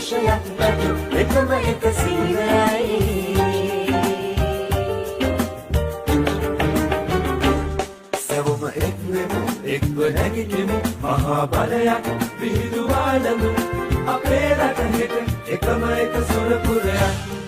දේශයක් නැතු එකම එක සීනයයි සවම එක්වෙමු එක්ව නැගිටිමු මහා බලයක් විහිදුවාලමු අපේ රට හෙට එකම එක සුරපුරයක්